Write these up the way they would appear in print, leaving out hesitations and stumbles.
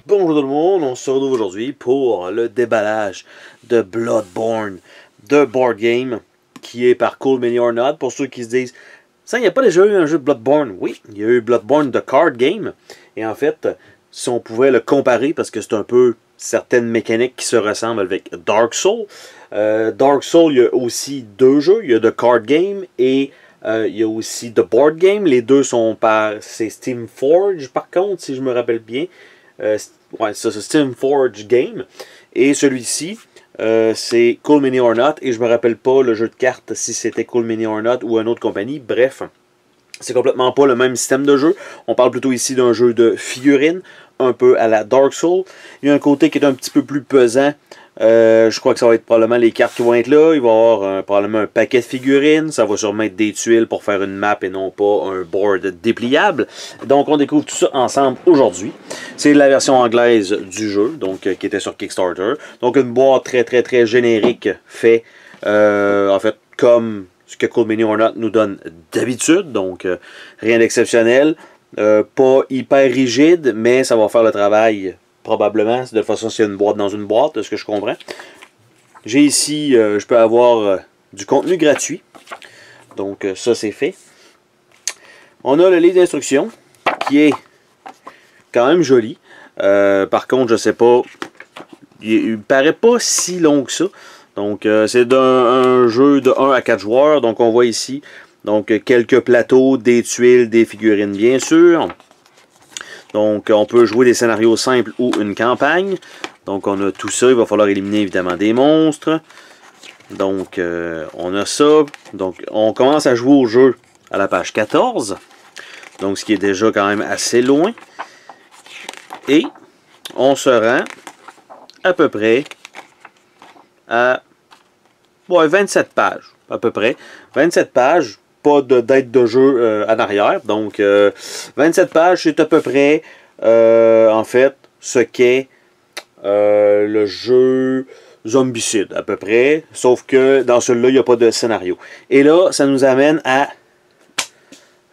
Bonjour tout le monde, on se retrouve aujourd'hui pour le déballage de Bloodborne, de board game, qui est par Cool Mini or Not. Pour ceux qui se disent, ça, il n'y a pas déjà eu un jeu de Bloodborne? Oui, il y a eu Bloodborne de card game, et en fait, si on pouvait le comparer, parce que c'est un peu certaines mécaniques qui se ressemblent avec Dark Souls. Dark Souls, il y a aussi deux jeux, il y a de card game et il y a aussi de board game. Les deux sont par, c'est Steam Forge par contre, si je me rappelle bien. Ouais, ça c'est Steam Forge Game. Et celui-ci, c'est Cool Mini or Not. Et je me rappelle pas le jeu de cartes si c'était Cool Mini or Not ou une autre compagnie. Bref, c'est complètement pas le même système de jeu. On parle plutôt ici d'un jeu de figurines, un peu à la Dark Souls. Il y a un côté qui est un petit peu plus pesant. Je crois que ça va être probablement les cartes qui vont être là. Il va y avoir probablement un paquet de figurines. Ça va sûrement être des tuiles pour faire une map et non pas un board dépliable. Donc on découvre tout ça ensemble aujourd'hui. C'est la version anglaise du jeu, donc qui était sur Kickstarter. Donc une boîte très générique fait en fait comme ce que Cool Mini or Not nous donne d'habitude. Donc rien d'exceptionnel. Pas hyper rigide, mais ça va faire le travail probablement. De toute façon, c'est une boîte dans une boîte, de ce que je comprends. J'ai ici, je peux avoir du contenu gratuit. Donc ça, c'est fait. On a le livre d'instructions, qui est quand même joli. Par contre, je sais pas, il me paraît pas si long que ça. Donc c'est un jeu de 1 à 4 joueurs. Donc on voit ici donc quelques plateaux, des tuiles, des figurines bien sûr. Donc, on peut jouer des scénarios simples ou une campagne. Donc, on a tout ça. Il va falloir éliminer évidemment des monstres. Donc, on a ça. Donc, on commence à jouer au jeu à la page 14. Donc, ce qui est déjà quand même assez loin. Et on se rend à peu près à 27 pages. À peu près. 27 pages. Pas d'aide de jeu en arrière. Donc, 27 pages, c'est à peu près, en fait, ce qu'est le jeu Zombicide, à peu près. Sauf que dans celui-là, il n'y a pas de scénario. Et là, ça nous amène à...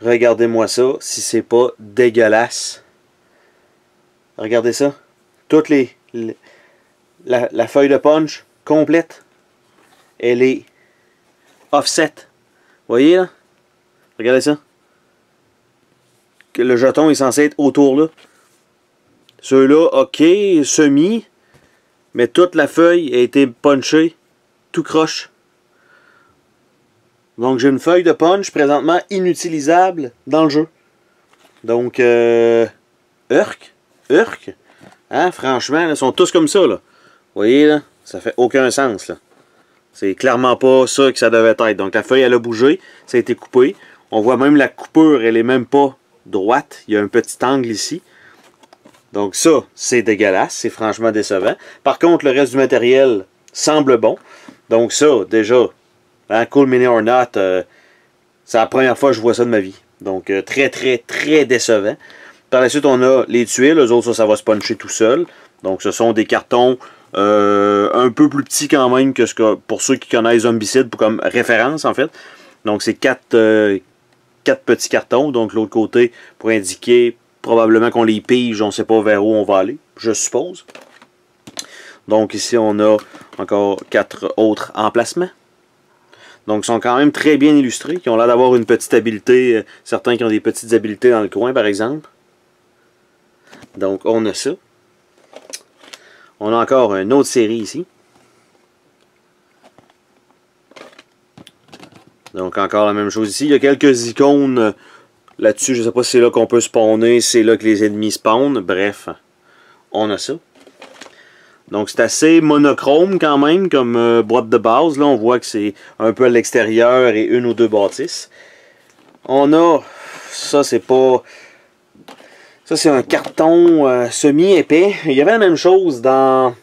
Regardez-moi ça, si c'est pas dégueulasse. Regardez ça. Toutes la feuille de punch complète, elle est offset. Vous voyez là? Regardez ça. Le jeton est censé être autour là. Ceux-là, ok, semi. Mais toute la feuille a été punchée. Tout croche. Donc j'ai une feuille de punch présentement inutilisable dans le jeu. Donc, Urk. Hein, franchement, ils sont tous comme ça là. Vous voyez là? Ça fait aucun sens là. C'est clairement pas ça que ça devait être. Donc la feuille elle a bougé, ça a été coupé. On voit même la coupure, elle est même pas droite. Il y a un petit angle ici. Donc ça, c'est dégueulasse. C'est franchement décevant. Par contre, le reste du matériel semble bon. Donc ça, déjà, hein, Cool Mini or Not, c'est la première fois que je vois ça de ma vie. Donc très décevant. Par la suite, on a les tuiles. Eux autres, ça va se puncher tout seul. Donc ce sont des cartons un peu plus petits quand même que ce que pour ceux qui connaissent Zombicide comme référence en fait. Donc c'est 4 petits cartons, donc l'autre côté pour indiquer probablement qu'on les pige, on ne sait pas vers où on va aller, je suppose. Donc ici on a encore 4 autres emplacements. Donc ils sont quand même très bien illustrés, qui ont l'air d'avoir une petite habileté, certains qui ont des petites habiletés dans le coin par exemple. Donc on a ça. On a encore une autre série ici. Donc encore la même chose ici. Il y a quelques icônes là-dessus. Je ne sais pas si c'est là qu'on peut spawner. C'est là que les ennemis spawnent. Bref, on a ça. Donc c'est assez monochrome quand même comme boîte de base. Là on voit que c'est un peu à l'extérieur et une ou deux bâtisses. On a... Ça c'est pas... Ça, c'est un carton semi-épais. Il y avait la même chose dans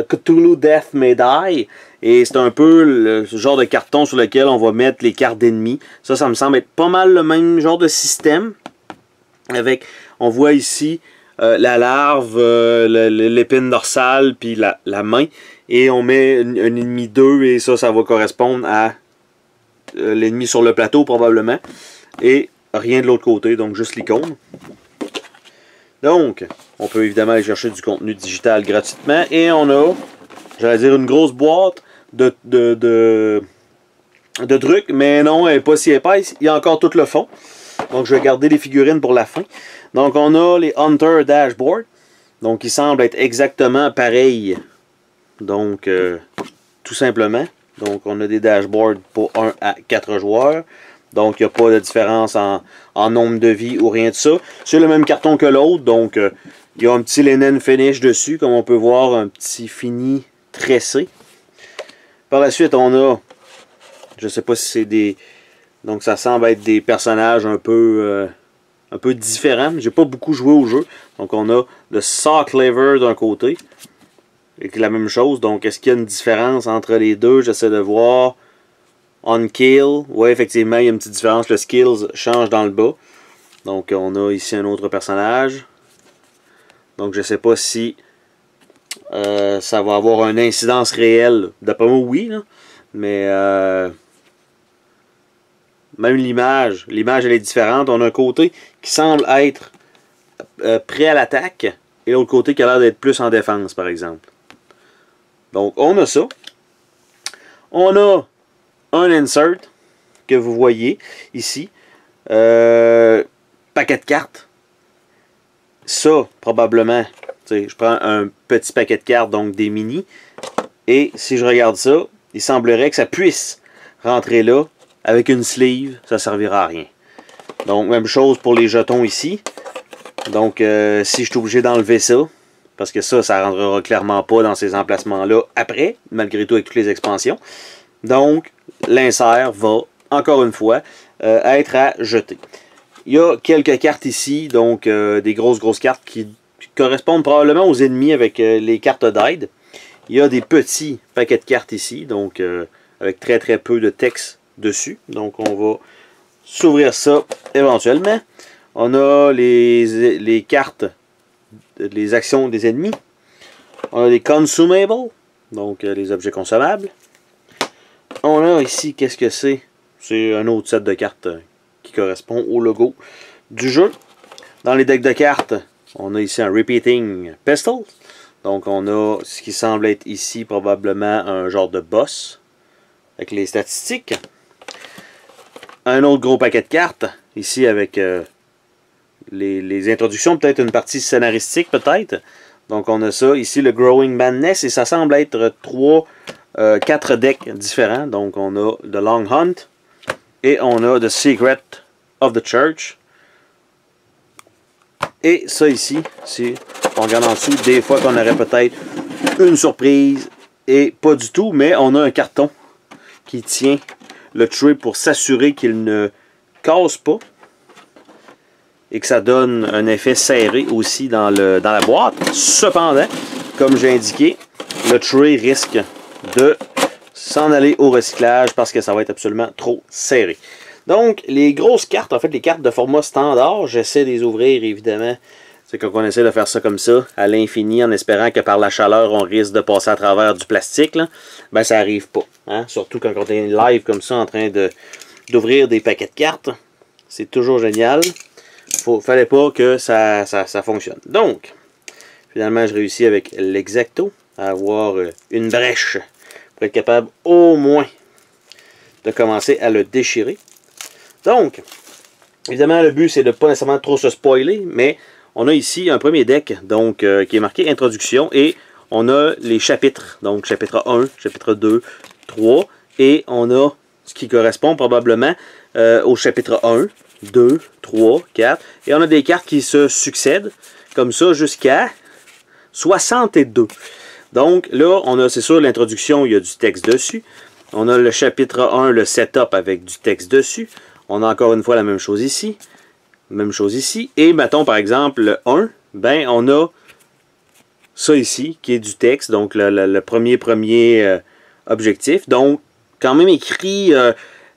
Cthulhu Death May Die. Et c'est un peu le genre de carton sur lequel on va mettre les cartes d'ennemis. Ça me semble être pas mal le même genre de système. Avec, on voit ici la larve, l'épine dorsale, puis la main. Et on met un ennemi 2 et ça va correspondre à l'ennemi sur le plateau probablement. Et rien de l'autre côté, donc juste l'icône. Donc, on peut évidemment aller chercher du contenu digital gratuitement. Et on a, j'allais dire, une grosse boîte de trucs. Mais non, elle n'est pas si épaisse. Il y a encore tout le fond. Donc, je vais garder les figurines pour la fin. Donc, on a les Hunter Dashboard. Donc, ils semblent être exactement pareils. Donc, tout simplement. Donc, on a des dashboards pour 1 à 4 joueurs. Donc, il n'y a pas de différence en nombre de vies ou rien de ça. C'est le même carton que l'autre. Donc, il y a un petit linen finish dessus. Comme on peut voir, un petit fini tressé. Par la suite, on a... Je ne sais pas si c'est des... Donc, ça semble être des personnages un peu différents. J'ai pas beaucoup joué au jeu. Donc, on a le Saw Cleaver d'un côté. Et la même chose. Donc, est-ce qu'il y a une différence entre les deux? J'essaie de voir. On kill. Oui, effectivement, il y a une petite différence. Le skills change dans le bas. Donc, on a ici un autre personnage. Donc, je ne sais pas si ça va avoir une incidence réelle. D'après moi, oui. Là. Mais même l'image elle est différente. On a un côté qui semble être prêt à l'attaque. Et l'autre côté qui a l'air d'être plus en défense, par exemple. Donc, on a ça. On a un insert que vous voyez ici. Paquet de cartes. Ça, probablement, je prends un petit paquet de cartes, donc des mini. Et si je regarde ça, il semblerait que ça puisse rentrer là avec une sleeve. Ça ne servira à rien. Donc, même chose pour les jetons ici. Donc, si je suis obligé d'enlever ça, parce que ça ne rentrera clairement pas dans ces emplacements-là après, malgré tout avec toutes les expansions. Donc, l'insert va, encore une fois, être à jeter. Il y a quelques cartes ici, donc des grosses cartes qui correspondent probablement aux ennemis avec les cartes d'aide. Il y a des petits paquets de cartes ici, donc avec très peu de texte dessus. Donc, on va s'ouvrir ça éventuellement. On a les cartes, les actions des ennemis. On a des consumables, donc les objets consommables. On a ici, qu'est-ce que c'est? C'est un autre set de cartes qui correspond au logo du jeu. Dans les decks de cartes, on a ici un Repeating Pistol. Donc on a ce qui semble être ici probablement un genre de boss avec les statistiques. Un autre gros paquet de cartes, ici avec les introductions, peut-être une partie scénaristique peut-être. Donc on a ça, ici le Growing Madness, et ça semble être 4 decks différents. Donc on a The Long Hunt, et on a The Secret of the Church. Et ça ici, si on regarde en dessous, des fois qu'on aurait peut-être une surprise, et pas du tout, mais on a un carton qui tient le tray pour s'assurer qu'il ne casse pas. Et que ça donne un effet serré aussi dans la boîte. Cependant, comme j'ai indiqué, le tray risque de s'en aller au recyclage parce que ça va être absolument trop serré. Donc, les grosses cartes, en fait, les cartes de format standard, j'essaie de les ouvrir, évidemment. C'est quand on essaie de faire ça comme ça, à l'infini, en espérant que par la chaleur, on risque de passer à travers du plastique, là. Ben, ça n'arrive pas. Hein? Surtout quand on est live comme ça, en train d'ouvrir des paquets de cartes. C'est toujours génial. Fallait pas que ça fonctionne. Donc, finalement, je réussis avec l'Exacto à avoir une brèche pour être capable au moins de commencer à le déchirer. Donc, évidemment, le but, c'est de ne pas nécessairement trop se spoiler, mais on a ici un premier deck donc qui est marqué Introduction, et on a les chapitres, donc chapitre 1, chapitre 2, 3, et on a ce qui correspond probablement au chapitre 1, 2, 3, 4. Et on a des cartes qui se succèdent, comme ça, jusqu'à 62. Donc là, on a, c'est sûr, l'introduction, il y a du texte dessus. On a le chapitre 1, le setup avec du texte dessus. On a encore une fois la même chose ici. Même chose ici. Et mettons, par exemple, le 1, ben, on a ça ici, qui est du texte. Donc, le premier objectif. Donc, quand même écrit,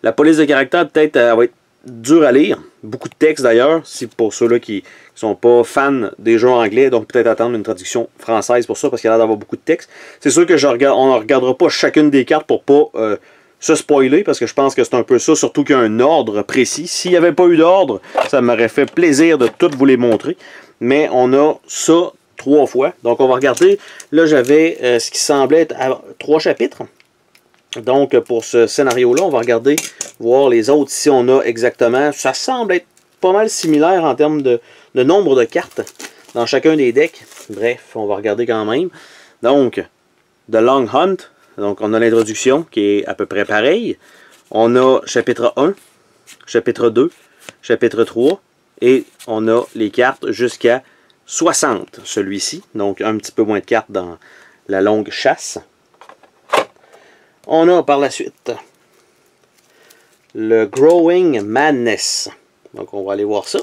la police de caractère, peut-être, va être dur à lire. Beaucoup de texte d'ailleurs, si pour ceux-là qui sont pas fans des jeux anglais, donc peut-être attendre une traduction française pour ça, parce qu'il y a l'air d'avoir beaucoup de texte. C'est sûr que on ne regardera pas chacune des cartes pour pas se spoiler, parce que je pense que c'est un peu ça, surtout qu'il y a un ordre précis. S'il n'y avait pas eu d'ordre, ça m'aurait fait plaisir de tout vous les montrer. Mais on a ça 3 fois. Donc on va regarder, là j'avais ce qui semblait être 3 chapitres. Donc pour ce scénario-là, on va regarder, voir les autres, si on a exactement, ça semble être pas mal similaire en termes de nombre de cartes dans chacun des decks. Bref, on va regarder quand même. Donc, The Long Hunt, donc on a l'introduction qui est à peu près pareille. On a chapitre 1, chapitre 2, chapitre 3, et on a les cartes jusqu'à 60, celui-ci. Donc un petit peu moins de cartes dans la longue chasse. On a par la suite le Growing Madness. Donc on va aller voir ça.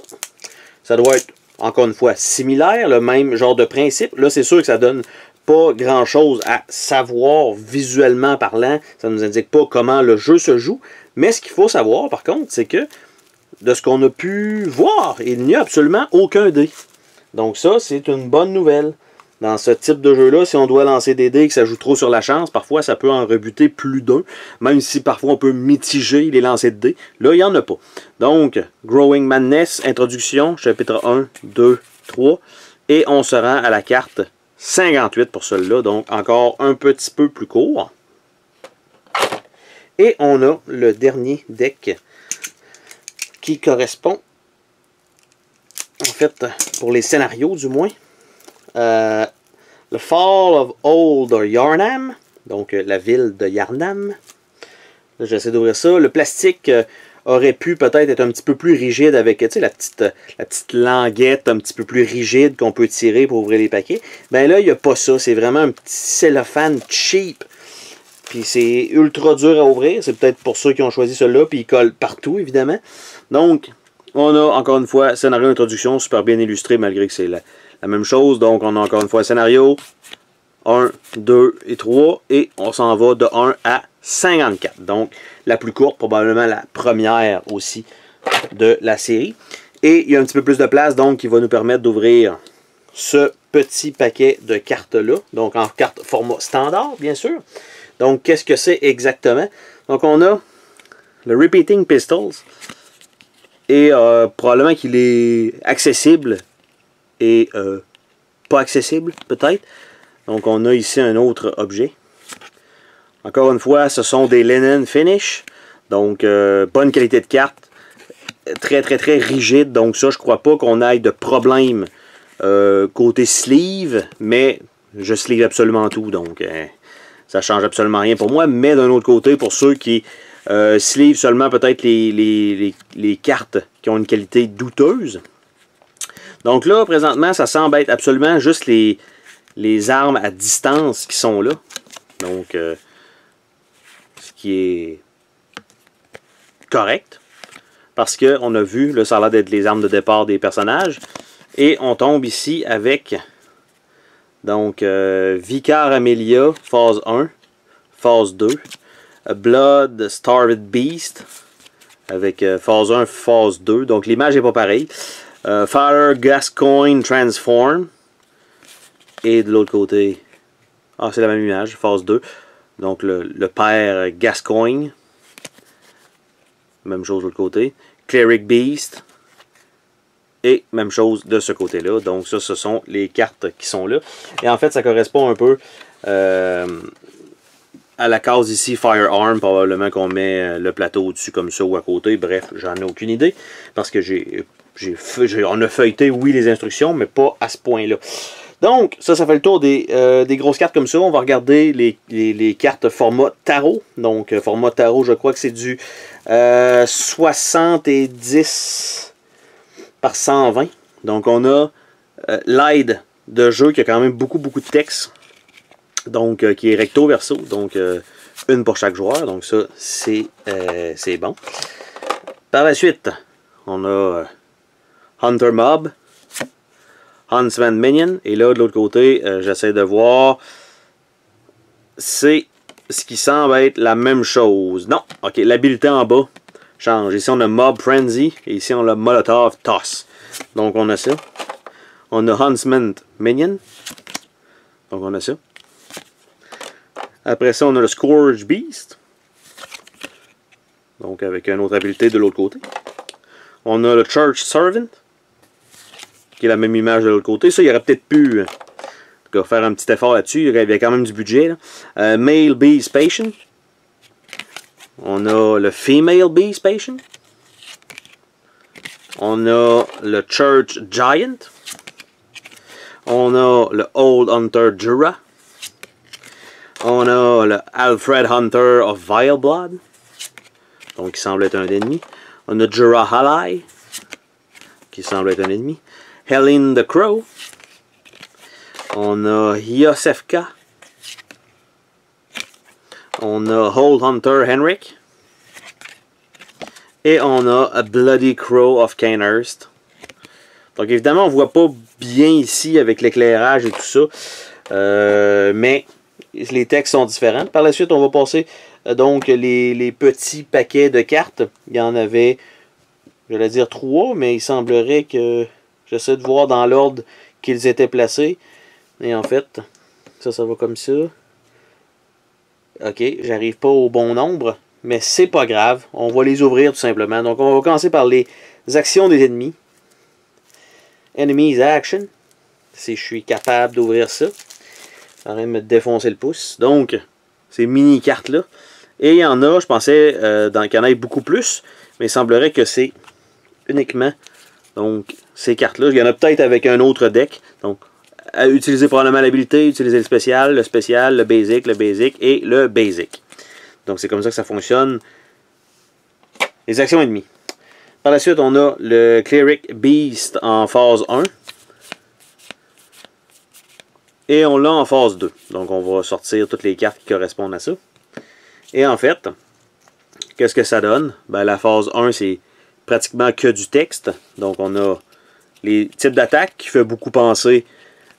Ça doit être, encore une fois, similaire, le même genre de principe. Là, c'est sûr que ça donne pas grand-chose à savoir visuellement parlant. Ça ne nous indique pas comment le jeu se joue. Mais ce qu'il faut savoir, par contre, c'est que de ce qu'on a pu voir, il n'y a absolument aucun dé. Donc ça, c'est une bonne nouvelle. Dans ce type de jeu-là, si on doit lancer des dés et que ça joue trop sur la chance, parfois ça peut en rebuter plus d'un. Même si parfois on peut mitiger les lancers de dés. Là, il n'y en a pas. Donc, Growing Madness, introduction, chapitre 1, 2, 3. Et on se rend à la carte 58 pour celui-là. Donc, encore un petit peu plus court. Et on a le dernier deck qui correspond, en fait, pour les scénarios du moins, le Fall of Old Yarnam, donc la ville de Yarnam. J'essaie d'ouvrir ça. Le plastique aurait pu peut-être être un petit peu plus rigide avec, tu sais, la petite languette un petit peu plus rigide qu'on peut tirer pour ouvrir les paquets. Ben là, il n'y a pas ça. C'est vraiment un petit cellophane cheap. Puis c'est ultra dur à ouvrir. C'est peut-être pour ceux qui ont choisi celui-là. Puis il colle partout, évidemment. Donc, on a encore une fois scénario d'introduction, super bien illustré malgré que c'est la même chose. Donc, on a encore une fois scénario 1, 2 et 3. Et on s'en va de 1 à 54. Donc, la plus courte, probablement la première aussi de la série. Et il y a un petit peu plus de place, donc, qui va nous permettre d'ouvrir ce petit paquet de cartes-là. Donc, en carte format standard, bien sûr. Donc, qu'est-ce que c'est exactement? Donc, on a le Repeating Pistols. Et probablement qu'il est accessible et pas accessible, peut-être. Donc, on a ici un autre objet. Encore une fois, ce sont des linen finish. Donc, bonne qualité de carte. Très, très, très rigide. Donc, ça, je crois pas qu'on aille de problème côté sleeve. Mais je sleeve absolument tout. Donc, ça change absolument rien pour moi. Mais d'un autre côté, pour ceux qui sleeve seulement peut-être les cartes qui ont une qualité douteuse. Donc là, présentement, ça semble être absolument juste les armes à distance qui sont là. Donc, ce qui est correct. Parce qu'on a vu, là, ça a l'air d'être les armes de départ des personnages. Et on tombe ici avec, donc, Vicar Amelia, phase 1, phase 2. Blood Starved Beast, avec phase 1, phase 2. Donc, l'image n'est pas pareille. Father Gascoigne Transform. Et de l'autre côté, ah, c'est la même image, phase 2. Donc, le père Gascoigne. Même chose de l'autre côté. Cleric Beast. Et même chose de ce côté-là. Donc, ça, ce sont les cartes qui sont là. Et en fait, ça correspond un peu à la case ici, Firearm. Probablement qu'on met le plateau au-dessus comme ça ou à côté. Bref, j'en ai aucune idée. Parce que on a feuilleté, oui, les instructions, mais pas à ce point-là. Donc, ça fait le tour des grosses cartes comme ça. On va regarder les cartes format tarot. Donc, format tarot, je crois que c'est du 70 par 120. Donc, on a l'aide de jeu qui a quand même beaucoup de texte. Donc, qui est recto verso. Donc, une pour chaque joueur. Donc, ça, c'est bon. Par la suite, on a Hunter Mob. Huntsman Minion. Et là, de l'autre côté, j'essaie de voir. C'est ce qui semble être la même chose. Non. OK, l'habilité en bas change. Ici, on a Mob Frenzy. Et ici, on a Molotov Toss. Donc, on a ça. On a Huntsman Minion. Donc, on a ça. Après ça, on a le Scourge Beast. Donc avec une autre habileté de l'autre côté. On a le Church Servant, qui est la même image de l'autre côté. Ça, il aurait peut-être pu faire un petit effort là-dessus. Il y avait quand même du budget. Là. Male Beast Patient. On a le Female Beast Patient. On a le Church Giant. On a le Old Hunter Jura. On a le Alfred Hunter of Vile Blood. Donc, il semble être un ennemi. On a Jura Halai, qui semble être un ennemi. Helen the Crow. On a Yosefka. On a Old Hunter Henrik. Et on a A Bloody Crow of Cainhurst. Donc évidemment, on ne voit pas bien ici avec l'éclairage et tout ça. Mais les textes sont différents. Par la suite, on va passer donc les petits paquets de cartes. Il y en avait, j'allais dire 3, mais il semblerait que j'essaie de voir dans l'ordre qu'ils étaient placés. Et en fait, ça va comme ça. Ok, j'arrive pas au bon nombre, mais c'est pas grave. On va les ouvrir tout simplement. Donc on va commencer par les actions des ennemis. Enemies Action. Si je suis capable d'ouvrir ça. Ça va me défoncer le pouce. Donc, ces mini-cartes-là. Et il y en a, je pensais qu'il y en ait beaucoup plus. Mais il semblerait que c'est uniquement donc ces cartes-là. Il y en a peut-être avec un autre deck. Donc, à utiliser probablement l'habilité, utiliser le spécial, le basic et le basic. Donc, c'est comme ça que ça fonctionne. Les actions ennemies. Par la suite, on a le Cleric Beast en phase 1. Et on l'a en phase 2. Donc, on va sortir toutes les cartes qui correspondent à ça. Et en fait, qu'est-ce que ça donne? Ben, la phase 1, c'est pratiquement que du texte. Donc, on a les types d'attaques qui fait beaucoup penser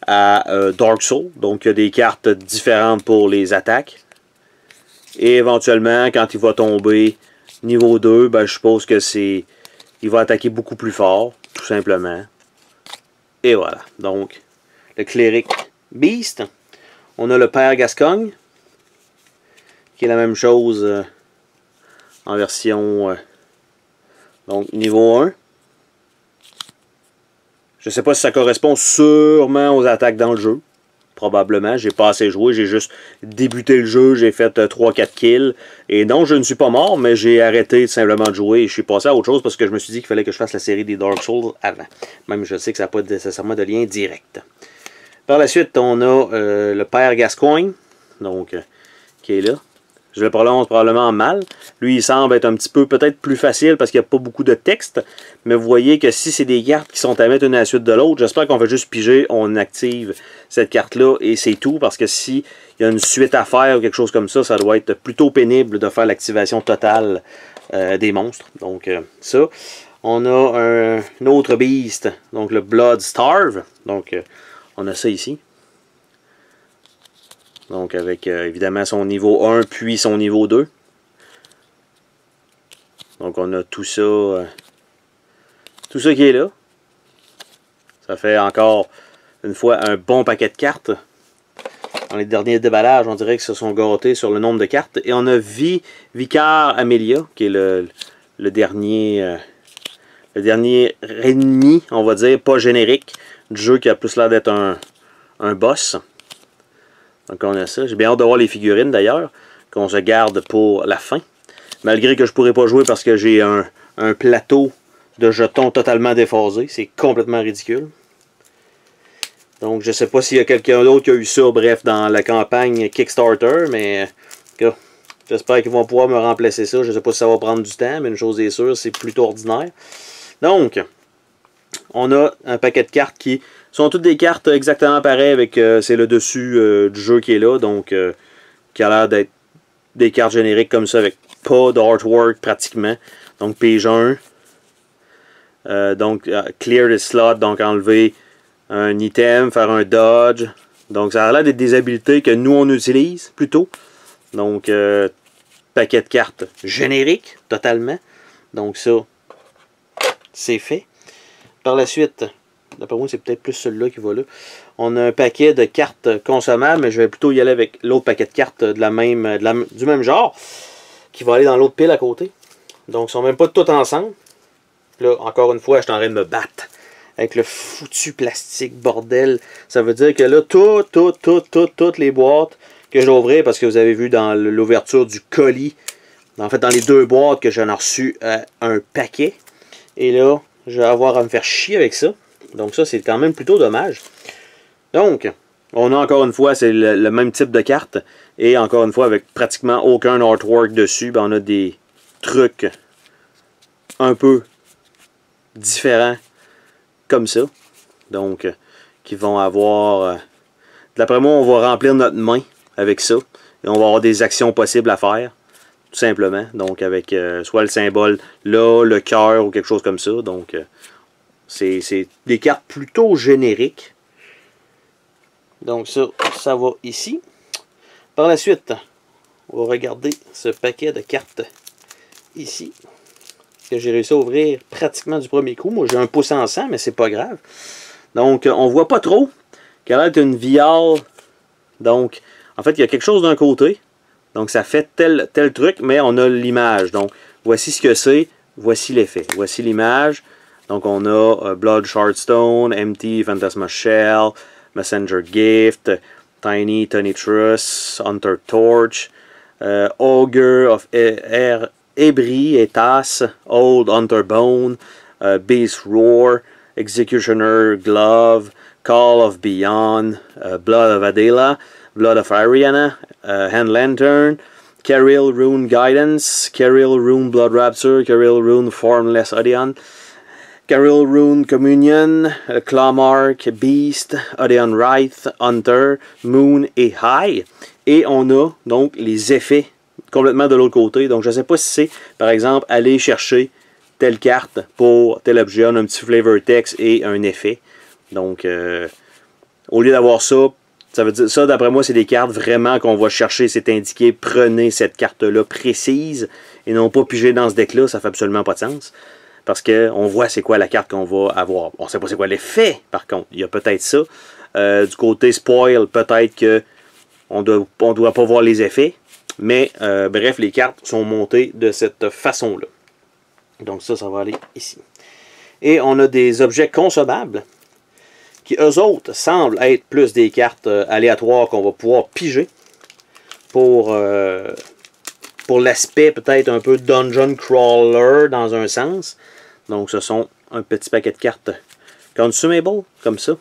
à Dark Souls. Donc, il y a des cartes différentes pour les attaques. Et éventuellement, quand il va tomber niveau 2, ben, je suppose que c'est... Il va attaquer beaucoup plus fort, tout simplement. Et voilà. Donc, le Cleric Beast. On a le Père Gascogne, qui est la même chose en version donc niveau 1. Je ne sais pas si ça correspond sûrement aux attaques dans le jeu. Probablement. J'ai pas assez joué. J'ai juste débuté le jeu. J'ai fait 3-4 kills. Et non, je ne suis pas mort, mais j'ai arrêté simplement de jouer. Et je suis passé à autre chose parce que je me suis dit qu'il fallait que je fasse la série des Dark Souls avant. Même je sais que ça n'a pas nécessairement de lien direct. Par la suite, on a le Père Gascoigne. Donc, qui est là. Je le prononce probablement mal. Lui, il semble être un petit peu peut-être plus facile parce qu'il n'y a pas beaucoup de texte. Mais vous voyez que si c'est des cartes qui sont à mettre une à la suite de l'autre, j'espère qu'on va juste piger, on active cette carte-là et c'est tout. Parce que s'il y a une suite à faire ou quelque chose comme ça, ça doit être plutôt pénible de faire l'activation totale des monstres. Donc ça. On a un autre beast, donc le Blood Starve. Donc on a ça ici. Donc avec évidemment son niveau 1 puis son niveau 2. Donc on a tout ça qui est là. Ça fait encore une fois un bon paquet de cartes. Dans les derniers déballages, on dirait qu'ils se sont gâtés sur le nombre de cartes. Et on a Vicar Amelia, qui est le dernier ennemi, on va dire, pas générique, du jeu qui a plus l'air d'être un boss. Donc on a ça. J'ai bien hâte de voir les figurines d'ailleurs, qu'on se garde pour la fin. Malgré que je ne pourrai pas jouer parce que j'ai un plateau de jetons totalement déphasé. C'est complètement ridicule. Donc je ne sais pas s'il y a quelqu'un d'autre qui a eu ça, bref, dans la campagne Kickstarter, mais j'espère qu'ils vont pouvoir me remplacer ça. Je ne sais pas si ça va prendre du temps, mais une chose est sûre, c'est plutôt ordinaire. Donc, on a un paquet de cartes qui sont toutes des cartes exactement pareilles avec c'est le dessus du jeu qui est là, donc qui a l'air d'être des cartes génériques comme ça avec pas d'artwork pratiquement. Donc page 1. Donc clear the slot, donc enlever un item, faire un dodge. Donc ça a l'air d'être des habilités que nous on utilise plutôt. Donc paquet de cartes génériques totalement. Donc ça, c'est fait. Par la suite, d'après moi, c'est peut-être plus celui-là qui va là. On a un paquet de cartes consommables, mais je vais plutôt y aller avec l'autre paquet de cartes du même genre, qui va aller dans l'autre pile à côté. Donc, ils sont même pas tous ensemble. Là, encore une fois, je suis en train de me battre avec le foutu plastique, bordel. Ça veut dire que là, toutes les boîtes que je vais ouvrir, parce que vous avez vu dans l'ouverture du colis, en fait, dans les 2 boîtes que j'en ai reçu un paquet. Et là, je vais avoir à me faire chier avec ça. Donc ça, c'est quand même plutôt dommage. Donc, on a encore une fois, c'est le même type de carte. Et encore une fois, avec pratiquement aucun artwork dessus, ben, on a des trucs un peu différents comme ça. Donc, qui vont avoir... D'après moi, on va remplir notre main avec ça. Et on va avoir des actions possibles à faire. Tout simplement. Donc, avec soit le symbole là, le cœur ou quelque chose comme ça. Donc, c'est des cartes plutôt génériques. Donc, ça va ici. Par la suite, on va regarder ce paquet de cartes ici. Que j'ai réussi à ouvrir pratiquement du premier coup. Moi, j'ai un pouce en sang, mais c'est pas grave. Donc, on voit pas trop qu'elle a une viale. Donc, en fait, il y a quelque chose d'un côté. Donc, ça fait tel truc, mais on a l'image. Donc, voici ce que c'est. Voici l'effet. Voici l'image. Donc, on a Blood Shardstone, Empty, Phantasma Shell, Messenger Gift, Tiny Truss, Hunter Torch, Ogre of Ebri, Etas, Old Hunter Bone, Beast Roar, Executioner Glove, Call of Beyond, Blood of Adela, Blood of Ariana, Hand Lantern, Carriel Rune Guidance, Carriel Rune Blood Rapture, Carriel Rune Formless Odeon, Carriel Rune Communion, Clawmark, Beast, Odeon Wraith, Hunter, Moon et High. Et on a donc les effets complètement de l'autre côté. Donc je ne sais pas si c'est, par exemple, aller chercher telle carte pour tel objet, on a un petit flavor text et un effet. Donc, au lieu d'avoir ça, ça veut dire ça, d'après moi, c'est des cartes vraiment qu'on va chercher. C'est indiqué, prenez cette carte-là précise et non pas piger dans ce deck-là. Ça fait absolument pas de sens. Parce qu'on voit c'est quoi la carte qu'on va avoir. On ne sait pas c'est quoi l'effet, par contre. Il y a peut-être ça. Du côté spoil, peut-être qu'on ne doit pas voir les effets. Mais, bref, les cartes sont montées de cette façon-là. Donc ça va aller ici. Et on a des objets consommables qui, eux autres, semblent être plus des cartes aléatoires qu'on va pouvoir piger pour l'aspect peut-être un peu dungeon crawler dans un sens. Donc ce sont un petit paquet de cartes consumable, comme ça.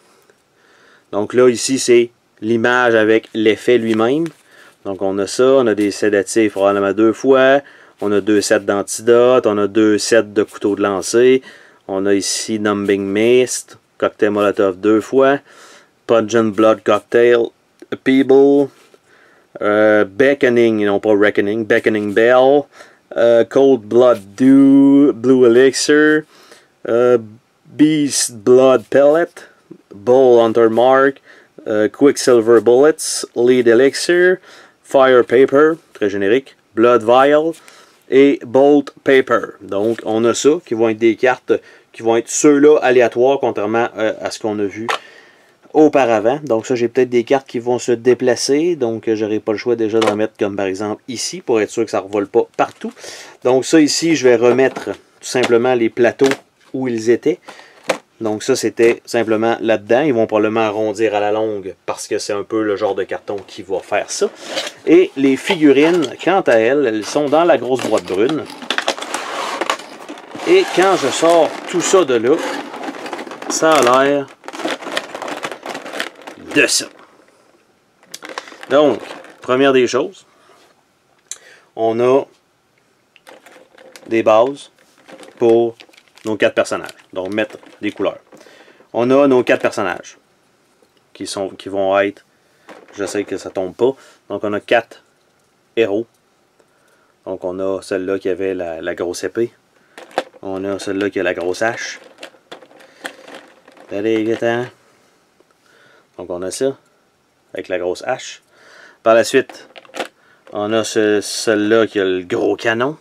Donc là, ici, c'est l'image avec l'effet lui-même. Donc on a ça, on a des sédatifs probablement 2 fois. On a 2 sets d'antidotes, on a 2 sets de couteaux de lancer. On a ici Numbing Mist, Cocktail Molotov 2 fois. Pungent Blood Cocktail, Peeble. Beckoning, non pas Reckoning, Beckoning Bell. Cold Blood Dew, Blue Elixir. Beast Blood Pellet. Bull Hunter Mark. Quicksilver Bullets. Lead Elixir. Fire Paper, très générique. Blood Vial. Et Bolt Paper. Donc, on a ça, qui vont être des cartes qui vont être ceux-là aléatoires, contrairement à ce qu'on a vu auparavant. Donc, ça, j'ai peut-être des cartes qui vont se déplacer. Donc, j'aurai pas le choix déjà d'en mettre comme par exemple ici, pour être sûr que ça ne revole pas partout. Donc, ça ici, je vais remettre tout simplement les plateaux où ils étaient. Donc, ça, c'était simplement là-dedans. Ils vont probablement arrondir à la longue parce que c'est un peu le genre de carton qui va faire ça. Et les figurines, quant à elles, elles sont dans la grosse boîte brune. Et quand je sors tout ça de là, ça a l'air de ça. Donc, première des choses, on a des bases pour nos 4 personnages. Donc, mettre des couleurs. On a nos 4 personnages qui vont être, je sais que ça tombe pas, donc on a 4 héros. Donc, on a celle-là qui avait la grosse épée. On a celle-là qui a la grosse hache. Allez, viens-t'en. Donc, on a ça avec la grosse hache. Par la suite, on a celle-là qui a le gros canon.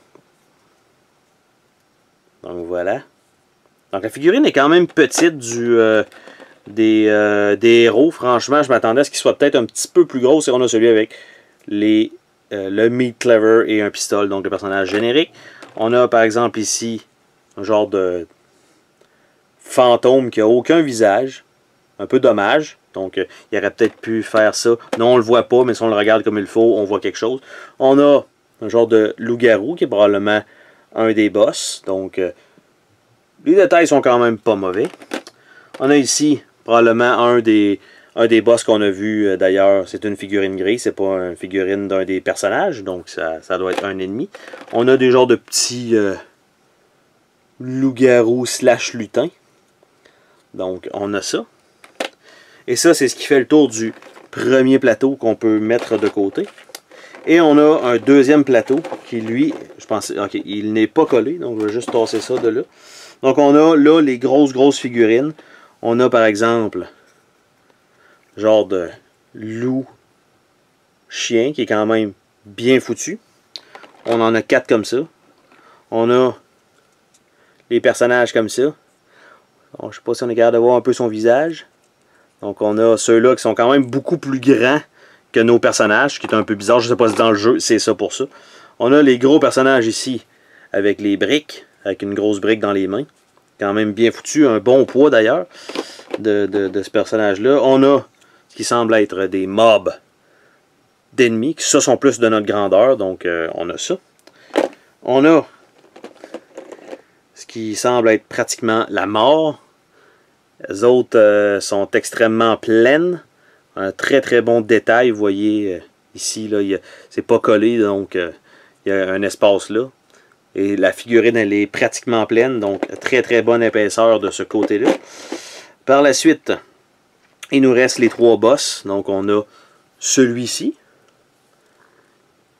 Donc, voilà. Donc, la figurine est quand même petite des héros. Franchement, je m'attendais à ce qu'il soit peut-être un petit peu plus gros. Et on a celui avec le Meat Cleaver et un pistolet, donc le personnage générique. On a par exemple ici un genre de fantôme qui n'a aucun visage. Un peu dommage. Donc il aurait peut-être pu faire ça. Non, on le voit pas, mais si on le regarde comme il faut, on voit quelque chose. On a un genre de loup-garou qui est probablement un des boss. Donc les détails sont quand même pas mauvais. On a ici probablement un des boss qu'on a vu d'ailleurs. C'est une figurine grise, c'est pas une figurine d'un des personnages. Donc ça doit être un ennemi. On a des genres de petits loup-garou slash lutin. Donc on a ça. Et ça, c'est ce qui fait le tour du premier plateau qu'on peut mettre de côté. Et on a un deuxième plateau qui, lui, je pense, ok, il n'est pas collé, donc je vais juste tasser ça de là. Donc on a là les grosses figurines. On a par exemple, genre de loup-chien qui est quand même bien foutu. On en a 4 comme ça. On a les personnages comme ça. Bon, je sais pas si on est capable de voir un peu son visage. Donc on a ceux-là qui sont quand même beaucoup plus grands que nos personnages, ce qui est un peu bizarre. Je ne sais pas si dans le jeu c'est ça pour ça. On a les gros personnages ici avec les briques, avec une grosse brique dans les mains. Quand même bien foutu, un bon poids d'ailleurs de ce personnage-là. On a ce qui semble être des mobs d'ennemis, qui ça sont plus de notre grandeur, donc on a ça. On a ce qui semble être pratiquement la mort. Les autres sont extrêmement pleines. Un très bon détail. Vous voyez ici, là, c'est pas collé, donc il y a un espace là. Et la figurine, elle est pratiquement pleine, donc très bonne épaisseur de ce côté-là. Par la suite, il nous reste les 3 boss. Donc on a celui-ci,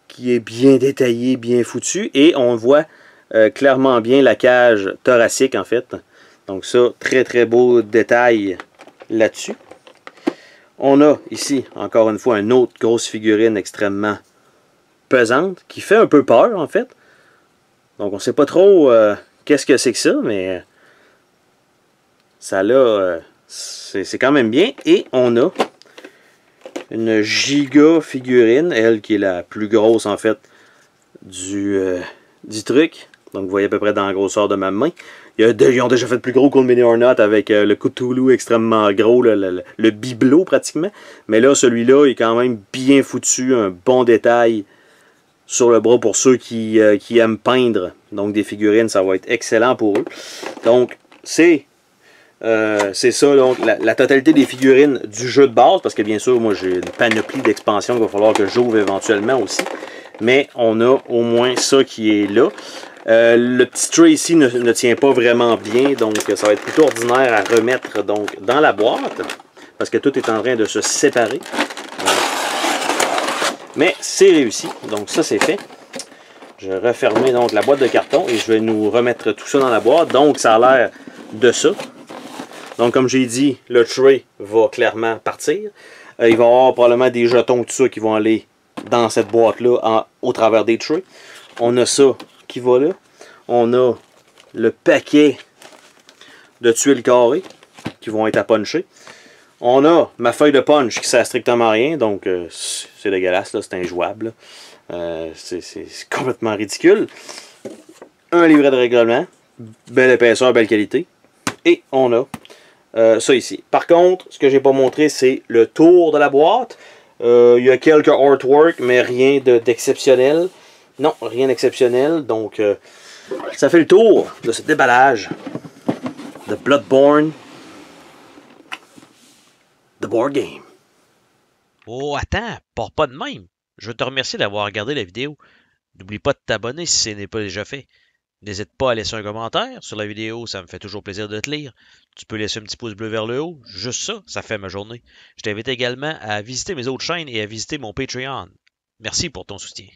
qui est bien détaillé, bien foutu. Et on voit clairement bien la cage thoracique, en fait. Donc ça, très beau détail là-dessus. On a ici, encore une fois, une autre grosse figurine extrêmement pesante, qui fait un peu peur, en fait. Donc on ne sait pas trop qu'est-ce que c'est que ça, mais ça là, c'est quand même bien. Et on a une giga figurine, elle qui est la plus grosse, en fait, du truc. Donc vous voyez à peu près dans la grosseur de ma main. Ils ont déjà fait plus gros qu'Old Mini or Not avec le Cthulhu extrêmement gros, le bibelot pratiquement. Mais là, celui-là est quand même bien foutu, un bon détail sur le bras pour ceux qui aiment peindre. Donc des figurines, ça va être excellent pour eux. Donc c'est ça, donc la totalité des figurines du jeu de base, parce que bien sûr, moi j'ai une panoplie d'expansions qu'il va falloir que j'ouvre éventuellement aussi. Mais on a au moins ça qui est là. Le petit tray ici ne tient pas vraiment bien, donc ça va être plutôt ordinaire à remettre donc, dans la boîte, parce que tout est en train de se séparer. Mais c'est réussi, donc ça c'est fait. Je vais refermer donc la boîte de carton et je vais nous remettre tout ça dans la boîte. Donc ça a l'air de ça. Donc comme j'ai dit, le tray va clairement partir. Il va y avoir probablement des jetons, tout ça, qui vont aller dans cette boîte-là au travers des trays. On a ça qui va là. On a le paquet de tuiles carrées qui vont être à puncher. On a ma feuille de punch qui sert strictement à rien, donc c'est dégueulasse, c'est injouable. C'est complètement ridicule. Un livret de règlement, belle épaisseur, belle qualité. Et on a ça ici. Par contre, ce que j'ai pas montré, c'est le tour de la boîte. Il y a quelques artworks, mais rien d'exceptionnel. Non, rien d'exceptionnel. Donc, ça fait le tour de ce déballage de Bloodborne, The Board Game. Oh, attends, pars pas de même. Je veux te remercier d'avoir regardé la vidéo. N'oublie pas de t'abonner si ce n'est pas déjà fait. N'hésite pas à laisser un commentaire sur la vidéo, ça me fait toujours plaisir de te lire. Tu peux laisser un petit pouce bleu vers le haut, juste ça, ça fait ma journée. Je t'invite également à visiter mes autres chaînes et à visiter mon Patreon. Merci pour ton soutien.